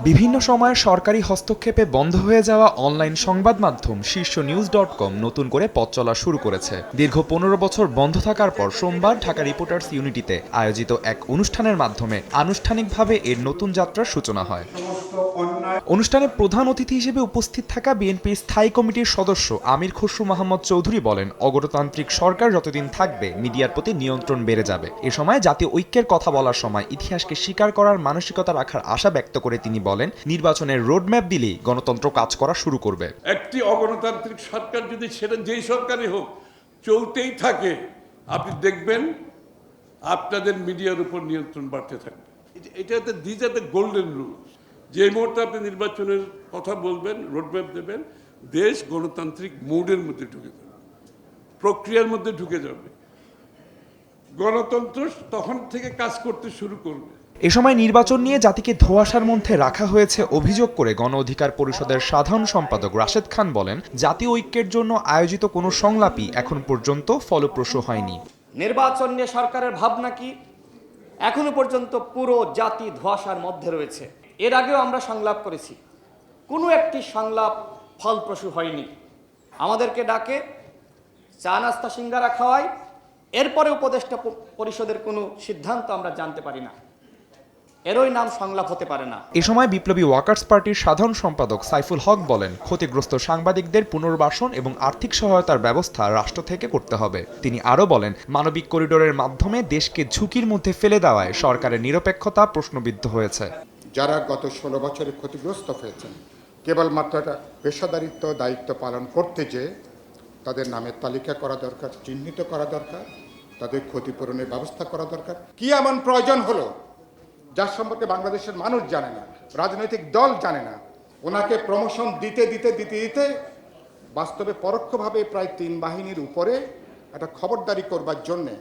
বিভিন্ন সময়ে সরকারি হস্তক্ষেপে বন্ধ হয়ে যাওয়া অনলাইন সংবাদ মাধ্যম শীর্ষনিউজ.com নতুন করে পথ চলা শুরু করেছে। দীর্ঘ ১৫ বছর বন্ধ থাকার পর সোমবার ঢাকা রিপোর্টার্স ইউনিটিতে আয়োজিত এক অনুষ্ঠানের মাধ্যমে আনুষ্ঠানিকভাবে এর নতুন যাত্রার সূচনা হয়। অনুষ্ঠানে প্রধান অতিথি হিসেবে উপস্থিত থাকা বিএনপির স্থায়ী কমিটির সদস্য আমির খসরু মাহমুদ চৌধুরী বলেন, অগণতান্ত্রিক সরকার যতদিন থাকবে মিডিয়ার প্রতি নিয়ন্ত্রণ বেড়ে যাবে। এ সময় জাতীয় ঐক্যের কথা বলার সময় ইতিহাসকে স্বীকার করার মানসিকতা রাখার আশা ব্যক্ত করে তিনি বলেন, নির্বাচনের রোডম্যাপ দিলেই গণতন্ত্র কাজ করা শুরু করবে। একটি অগণতান্ত্রিক সরকার যদি সেটা যেই সরকারই হোক চলতেই থাকে, আপনি দেখবেন আপনাদের মিডিয়ার উপর নিয়ন্ত্রণ বাড়তে থাকবে। এটাতে these are the golden rule. যে মুহূর্তে আপনি নির্বাচনের কথা বলবেন, রোডম্যাপ দেবেন, দেশ গণতান্ত্রিক মোডের মধ্যে ঢুকে যাবে, প্রক্রিয়ার মধ্যে ঢুকে যাবে, গণতন্ত্র তখন থেকে কাজ করতে শুরু করবে। এ সময় নির্বাচন নিয়ে জাতিকে ধোঁয়াশার মধ্যে রাখা হয়েছে অভিযোগ করে গণ অধিকার পরিষদের সাধারণ সম্পাদক রাশেদ খান বলেন, জাতীয় ঐক্যের জন্য আয়োজিত কোনো সংলাপই এখন পর্যন্ত ফলপ্রসূ হয়নি। নির্বাচন নিয়ে সরকারের ভাবনা কি, এখনো পর্যন্ত পুরো জাতি ধোঁয়াশার মধ্যে রয়েছে। এর আগেও আমরা সংলাপ করেছি, কোনো একটি সংলাপ ফলপ্রসূ হয়নি। আমাদেরকে ডাকে, চা নাস্তা সিঙ্গারা খাওয়ায়, এরপরে উপদেষ্টা পরিষদের কোনো সিদ্ধান্ত আমরা জানতে পারি না। এরই নাম সংলাপ হতে পারে না। এ সময় বিপ্লবী ওয়ার্কার্স পার্টির সাধারণ সম্পাদক সাইফুল হক বলেন, ক্ষতিগ্রস্ত সাংবাদিকদের পুনর্বাসন এবং আর্থিক সহায়তার ব্যবস্থা রাষ্ট্র থেকে করতে হবে। তিনি আরও বলেন, মানবিক করিডোরের মাধ্যমে দেশকে ঝুঁকির মধ্যে ফেলে দেওয়ায় সরকারের নিরপেক্ষতা প্রশ্নবিদ্ধ হয়েছে। যারা গত 16 বছরে ক্ষতিগ্রস্ত হয়েছেন, কেবলমাত্র পেশাদারিত্ব দায়িত্ব পালন করতে যে তাদের নামের তালিকা করা দরকার, চিহ্নিত করা দরকার, তাদের ক্ষতিপূরণের ব্যবস্থা করা দরকার। কি এমন প্রয়োজন হলো যার সম্পর্কে বাংলাদেশের মানুষ জানে না, রাজনৈতিক দল জানে না? ওনাকে প্রমোশন দিতে দিতে দিতে দিতে বাস্তবে পরোক্ষভাবে প্রায় 3 বাহিনীর উপরে একটা খবরদারি করবার জন্যে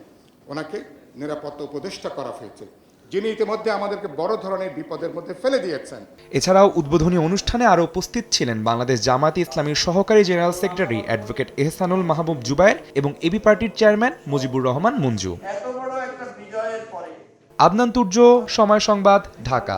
ওনাকে নিরাপত্তা উপদেষ্টা করা হয়েছে, যিনি ইতিমধ্যে আমাদেরকে বড় ধরনের বিপদের মধ্যে ফেলে দিয়েছেন। এছাড়াও উদ্বোধনী অনুষ্ঠানে আরও উপস্থিত ছিলেন বাংলাদেশ জামায়াতে ইসলামীর সহকারী জেনারেল সেক্রেটারি অ্যাডভোকেট এহসানুল মাহবুব জুবায়ের এবং এবি পার্টির চেয়ারম্যান মুজিবুর রহমান মঞ্জু। আদনান তুর্য, সময় সংবাদ, ঢাকা।